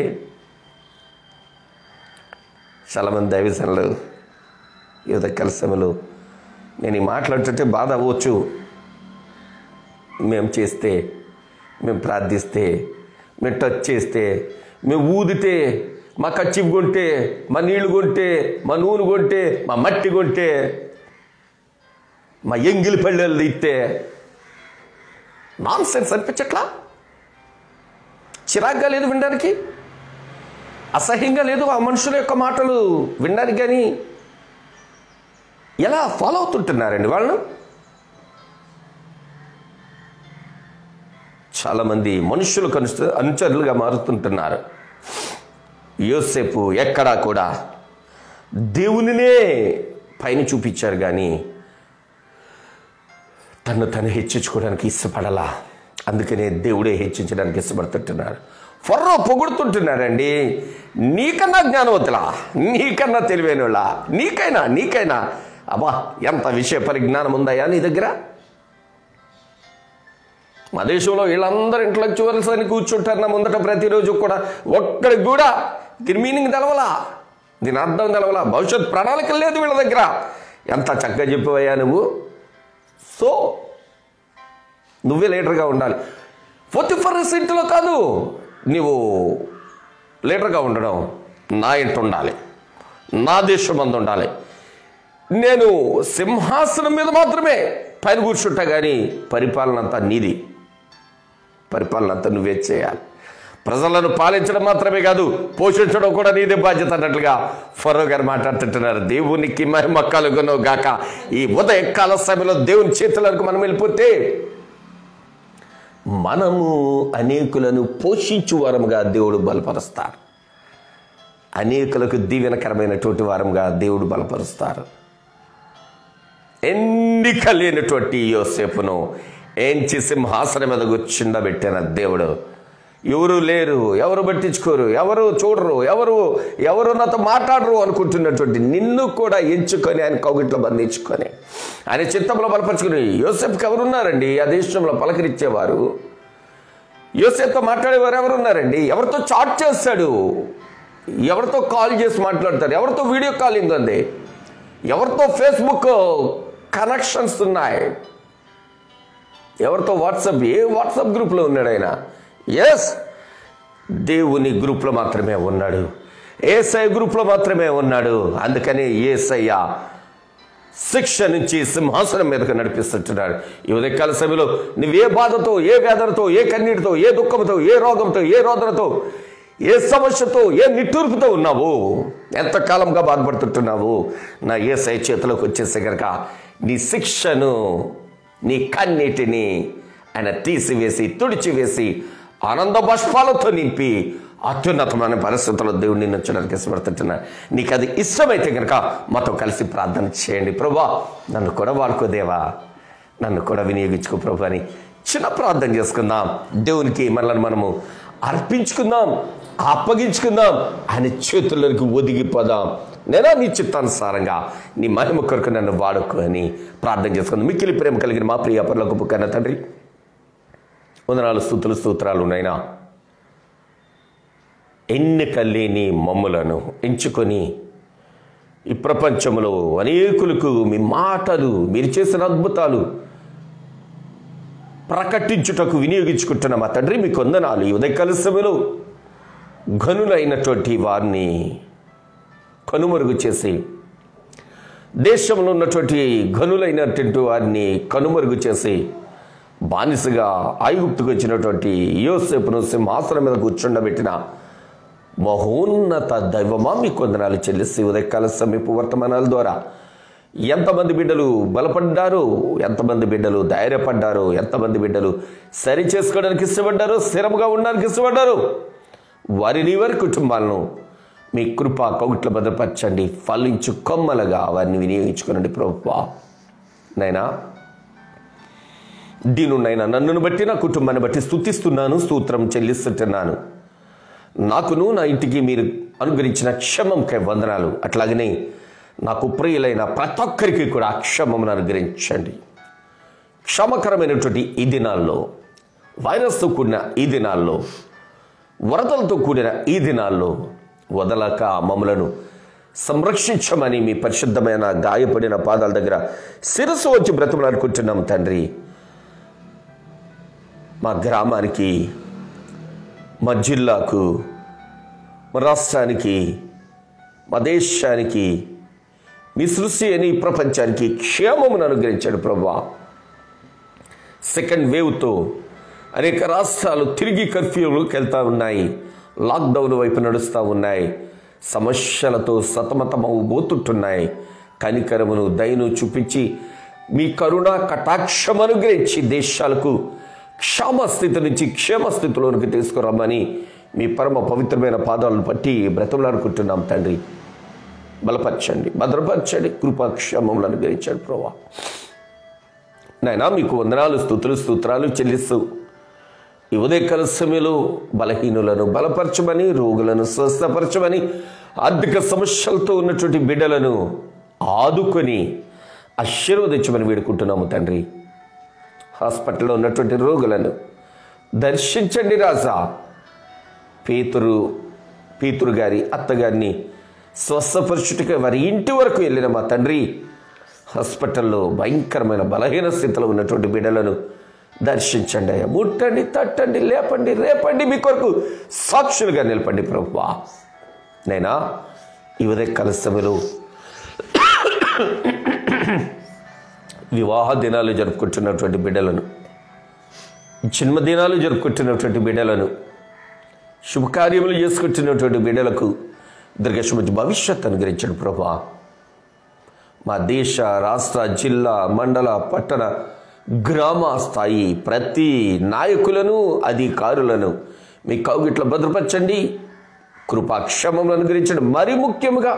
S1: చాలామంది దైవజనులు ఉదయకాల సమయంలో నేను ఈ మాట్లాడుతుంటే బాధ అవ్వచ్చు. మేము చేస్తే, మేము ప్రార్థిస్తే, మేము టచ్ చేస్తే, మేము ఊదితే, మా కచ్చిపు కొంటే, మా నీళ్లు కొంటే, మా నూనె కొంటే, మా మట్టి కొంటే, మా ఎంగిలి పళ్ళెలు తీస్తే నాన్ సెన్స్ అనిపించట్లా? చిరాగ్గా లేదు వినడానికి? అసహ్యంగా లేదు ఆ మనుషుల యొక్క మాటలు వినడానికి? కానీ ఎలా ఫాలో అవుతుంటున్నారండి వాళ్ళు? చాలామంది మనుషులకు అనుచరులుగా మారుతుంటున్నారు. యోసేపు ఎక్కడా కూడా దేవునినే పైన చూపించారు, కానీ తను హెచ్చించుకోవడానికి ఇష్టపడాలా. అందుకనే దేవుడే హెచ్చించడానికి ఇష్టపడుతుంటున్నాడు. ఫరో పొగుడుతుంటున్నాడండి, నీకన్నా జ్ఞానవంతులా, నీకన్నా తెలివైనోళ్ళ, నీకైనా అబ్బా ఎంత విషయ పరిజ్ఞానం ఉందయ్యా నీ దగ్గర. మా దేశంలో వీళ్ళందరూ ఇంటలెక్చువల్స్ అని కూర్చుంటారు నా ముందట ప్రతిరోజు కూడా. ఒక్కడికి కూడా దీని మీనింగ్ తెలవలా, దీని అర్థం తెలవలా, భవిష్యత్ ప్రణాళిక లేదు వీళ్ళ దగ్గర. ఎంత చక్కగా చెప్పవయ్యా నువ్వు. సో నువ్వే లీడర్గా ఉండాలి. పొతిఫరస్ ఇంటిలో కాదు నీవు లీడర్గా ఉండడం, నా ఇంట ఉండాలి, నా దేశం మందు ఉండాలి. నేను సింహాసనం మీద మాత్రమే పైన కూర్చుంటా, కానీ పరిపాలన అంతా నీది, పరిపాలన అంతా నువ్వే చేయాలి. ప్రజలను పాలించడం మాత్రమే కాదు, పోషించడం కూడా నీదే బాధ్యత అన్నట్లుగా ఫరో గారు మాట్లాడుతుంటున్నారు. దేవునికి మహిమ కలుగును గాక. ఈ ఉదయకాల సమయంలో దేవుని చేతులకు మనం వెళ్ళిపోతే మనము అనేకులను పోషించు వారముగా దేవుడు బలపరుస్తారు, అనేకులకు దీవెనకరమైనటువంటి వారముగా దేవుడు బలపరుస్తారు. ఎన్నిక లేనటువంటి యోసేపును ఏంచి సింహాసనం మీద కూర్చుండబెట్టిన దేవుడు. ఎవరు లేరు, ఎవరు పట్టించుకోరు, ఎవరు చూడరు, ఎవరు నాతో మాట్లాడరు అనుకుంటున్నటువంటి నిన్ను కూడా ఎంచుకొని ఆయన కౌగిట్లో బంధించుకొని ఆయన చిత్తంలో బలపరుచుకుని. యోసేపుకి ఎవరున్నారండి ఆ దేశంలో పలకరించేవారు? యోసేపుతో మాట్లాడేవారు ఎవరున్నారండి? ఎవరితో చాట్ చేస్తాడు, ఎవరితో కాల్ చేసి మాట్లాడతారు, ఎవరితో వీడియో కాలింగ్ ఉంది, ఎవరితో ఫేస్బుక్ కనెక్షన్స్ ఉన్నాయి, ఎవరితో వాట్సాప్ గ్రూప్లో ఉన్నాడు ఆయన? ఎస్, దేవుని గ్రూప్లో మాత్రమే ఉన్నాడు, యేసయ్య గ్రూప్లో మాత్రమే ఉన్నాడు. అందుకని యేసయ్య శిక్ష నుంచి సింహాసనం మీదకు నడిపిస్తుంటున్నాడు. ఈ ఉదయకాల సమయంలో నువ్వే బాధతో, ఏ వేదనతో, ఏ కన్నీటితో, ఏ దుఃఖంతో, ఏ రోగంతో, ఏ రోదనతో, ఏ సమస్యతో, ఏ నిట్టూర్పుతో ఉన్నావు, ఎంతకాలంగా బాధపడుతుంటున్నావు, నా యేసయ్య చేతిలోకి వచ్చేసే కనుక నీ శిక్షను, నీ కన్నీటిని ఆయన తీసివేసి తుడిచివేసి ఆనంద బాష్పాలతో నింపి అత్యున్నతమైన పరిస్థితుల్లో దేవుడు నిన్ను వచ్చడానికి ఇష్టపడుతుంటున్నాడు. నీకు అది ఇష్టమైతే కనుక మాతో కలిసి ప్రార్థన చేయండి. ప్రభా నన్ను కూడా వాడుకోదేవా, నన్ను కూడా వినియోగించుకో ప్రభు అని చిన్న ప్రార్థన చేసుకుందాం. దేవునికి మనల్ని మనము అర్పించుకుందాం, అప్పగించుకుందాం, ఆయన చేతుల్లోకి ఒదిగిపోదాం. నేనా నీ చిత్తానుసారంగా నీ మహిమ కొరకు నన్ను వాడుకో అని ప్రార్థన చేసుకుందాం. మిక్కిలి ప్రేమ కలిగిన మా ప్రియ పరలోకపు కన్న తండ్రి, వందనాలు, స్తుతులు, స్తోత్రాలు నైనా. ఎన్నిక లేని మమ్ములను ఎంచుకొని ఈ ప్రపంచంలో అనేకులకు మీ మాటలు, మీరు చేసిన అద్భుతాలు ప్రకటించుటకు వినియోగించుకుంటున్న మా తండ్రి మీకు వందనాలు. ఈ ఉదయకాల సమయంలో ఘనులైనటువంటి వారిని కనుమరుగు చేసి, దేశంలో ఉన్నటువంటి ఘనులైనటువంటి వారిని కనుమరుగు చేసి, బానిసగా ఐగుప్తుకు వచ్చినటువంటి యోసేపును సింహాసనం మీద కూర్చుండబెట్టిన మహోన్నత దైవమా మీకు వందనాలు చెల్లిసి ఉదయకాల సమీప వర్తమానాల ద్వారా ఎంతమంది బిడ్డలు బలపడ్డారు, ఎంతమంది బిడ్డలు ధైర్యపడ్డారు, ఎంతమంది బిడ్డలు సరి చేసుకోవడానికి ఇష్టపడ్డారు, స్థిరంగా ఉండడానికి ఇష్టపడ్డారు, వారిని వారి కుటుంబాలను మీ కృపా కౌగిట్లో భద్రపరచండి. ఫలించు కొమ్మలుగా వారిని వినియోగించుకోనండి ప్రభువా. నైనా దీనునైనా నన్నును బట్టి, నా కుటుంబాన్ని బట్టి స్తుతిస్తున్నాను, స్తోత్రం చెల్లిస్తుంటున్నాను. నాకును నా ఇంటికి మీరు అనుగ్రహించిన క్షమంకై వందనాలు. అట్లాగనే నాకు ప్రియులైన ప్రతి ఒక్కరికి కూడా క్షమమును అనుగ్రహించండి. క్షమకరమైనటువంటి ఈ దినాల్లో, వైరస్తో కూడిన ఈ దినాల్లో, వరదలతో కూడిన ఈ దినాల్లో వదలక మమ్మలను సంరక్షించమని మీ పరిశుద్ధమైన గాయపడిన పాదాల దగ్గర శిరస్సు వచ్చి బ్రతుకులు అనుకుంటున్నాం తండ్రి. మా గ్రామానికి, మా జిల్లాకు, మా రాష్ట్రానికి, మా దేశానికి, మీ సృష్టి అని ప్రపంచానికి క్షేమమును అనుగ్రహించాడు ప్రభువా. సెకండ్ వేవ్తో అనేక రాష్ట్రాలు తిరిగి కర్ఫ్యూలోకి వెళ్తూ ఉన్నాయి, లాక్డౌన్ వైపు నడుస్తూ ఉన్నాయి, సమస్యలతో సతమతమవుబోతుంటున్నాయి. కనికరమును, దయను చూపించి మీ కరుణ కటాక్షం అనుగ్రహించి దేశాలకు క్షామస్థితి నుంచి క్షేమస్థితిలోనికి తీసుకురమ్మని మీ పరమ పవిత్రమైన పాదాలను పట్టి బ్రతములాడుకుంటున్నాం తండ్రి. బలపరచండి, భద్రపరచండి, కృపాక్షేమములను అనుగ్రహించండి ప్రభువా. నాయనా మీకు వందనాలు, స్తోత్రాలు చెల్లిస్తూ ఈ ఉదయకాల సమయంలో బలహీనులను బలపరచమని, రోగులను స్వస్థపరచమని, ఆర్థిక సమస్యలతో ఉన్నటువంటి బిడ్డలను ఆదుకొని ఆశీర్వదించమని వేడుకుంటున్నాము తండ్రి. హాస్పిటల్లో ఉన్నటువంటి రోగులను దర్శించండి రాజా. పేతురు గారి అత్తగారిని స్వస్థపరచుటగా వారి ఇంటి వరకు వెళ్ళిన మా తండ్రి, హాస్పిటల్లో భయంకరమైన బలహీన స్థితిలో ఉన్నటువంటి బిడ్డలను దర్శించండి అయ్యా. ముట్టండి, తట్టండి, లేపండి, రేపండి, మీ కొరకు సాక్షులుగా నిలపండి ప్రభువా. నైనా ఈ ఉదయకాల సమయంలో వివాహ దినాలు జరుపుకుంటున్నటువంటి బిడ్డలను, జన్మదినాలు జరుపుకుంటున్నటువంటి బిడ్డలను, శుభకార్యములు చేసుకుంటున్నటువంటి బిడ్డలకు దీర్ఘాయుష్మంచి భవిష్యత్తు అనుగ్రహించండి ప్రభువా. మా దేశ, రాష్ట్ర, జిల్లా, మండల, పట్టణ, గ్రామ స్థాయి ప్రతి నాయకులను, అధికారులను మీ కౌగిట్లో భద్రపరచండి, కృపాక్షేమములను అనుగ్రహించండి. మరి ముఖ్యంగా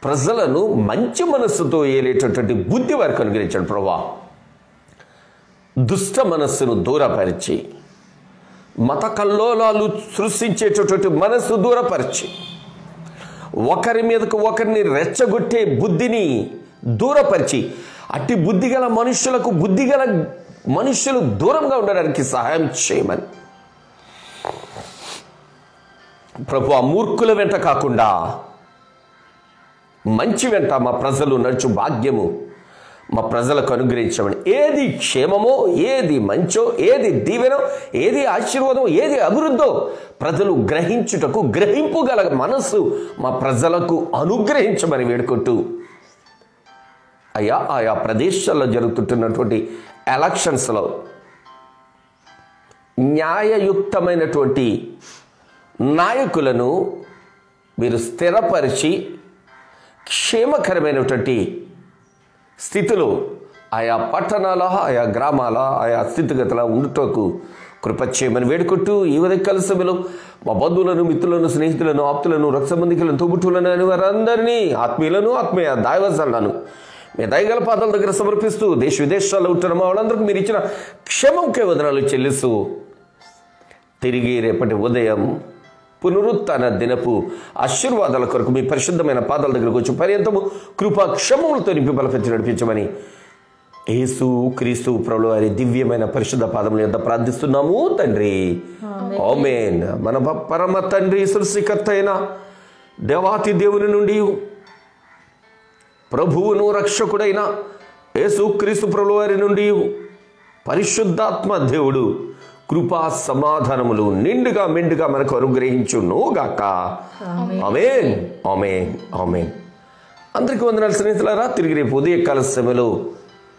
S1: ప్రజలను మంచి మనస్సుతో ఏలేటటువంటి బుద్ధి వారికి అనుగ్రహించండి ప్రభువా. దుష్ట మనస్సును దూరపరిచి, మత కల్లోలాలు సృష్టించేటటువంటి మనస్సు దూరపరిచి, ఒకరి మీదకు ఒకరిని రెచ్చగొట్టే బుద్ధిని దూరపరిచి, అట్టి బుద్ధిగల మనుషులకు బుద్ధిగల మనుషులు దూరంగా ఉండడానికి సహాయం చేయమని ప్రభువా. మూర్ఖుల వెంట కాకుండా మంచి వెంట మా ప్రజలు నడుచు భాగ్యము మా ప్రజలకు అనుగ్రహించమని. ఏది క్షేమమో, ఏది మంచో, ఏది దీవెనో, ఏది ఆశీర్వాదమో, ఏది అభివృద్ధో ప్రజలు గ్రహించుటకు గ్రహింపుగల మనస్సు మా ప్రజలకు అనుగ్రహించమని వేడుకుంటూ అయ్యా, ఆయా ప్రదేశాల్లో జరుగుతుంటున్నటువంటి ఎలక్షన్స్లో న్యాయయుక్తమైనటువంటి నాయకులను మీరు స్థిరపరిచి క్షేమకరమైనటువంటి స్థితిలో ఆయా పట్టణాల, ఆయా గ్రామాల, ఆయా స్థితిగతుల ఉండుటకు కృప చేయమని వేడుకుంటూ ఈ ఉదయకాల సమయంలో మా బంధువులను, మిత్రులను, స్నేహితులను, ఆప్తులను, రక్త సంబంధికులను, తోబుట్టువులను అని వారందరినీ, ఆత్మీయులను, ఆత్మీయ దైవజనులను మీ దయగల పాదాల దగ్గర సమర్పిస్తూ దేశ విదేశాల్లో ఉంటున్న మా వాళ్ళందరికీ మీరు ఇచ్చిన క్షేమంకే వందనాలు చెల్లిస్తూ తిరిగి రేపటి ఉదయం పునరుత్థాన దినపు ఆశీర్వాదాల కొరకు మీ పరిశుద్ధమైన పాదాల దగ్గరకు వచ్చి పర్యంతము కృపా క్షమములతో నింపి బలపరిచి నడిపించమని యేసు క్రీస్తు ప్రభువు వారి దివ్యమైన పరిశుద్ధ పాదముల యొద్ద ప్రార్థిస్తున్నాము తండ్రి. ఆమేన్. మన పరమ తండ్రి, సృష్టికర్త అయిన దేవాతి దేవుని నుండి ప్రభువును రక్షకుడైన యేసు క్రీస్తు ప్రభువు వారి నుండి పరిశుద్ధాత్మ దేవుడు కృపా సమాధానములు నిండుగా మెండుగా మనకు అనుగ్రహించునుగాక. ఆమేన్, ఆమేన్, ఆమేన్. అందరికీ వందనాలు స్నేహితులారా. తిరిగి రేపు ఉదయకాల సమయంలో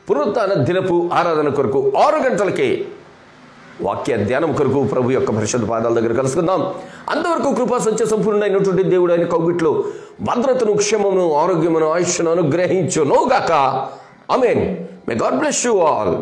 S1: పునరుత్థాన దినపు ఆరాధన కొరకు 6 గంటలకే వాక్య ధ్యానం కొరకు ప్రభు యొక్క పరిశుద్ధ పాదాల దగ్గర కలుసుకుందాం. అంతవరకు కృపా సంచయ సంపూర్ణమైనటువంటి దేవుడు ఆయన కౌగిట్లో భద్రతను, క్షేమమును, ఆరోగ్యమును, ఆయుష్ను అనుగ్రహించునుగాక. Amen. May God bless you all.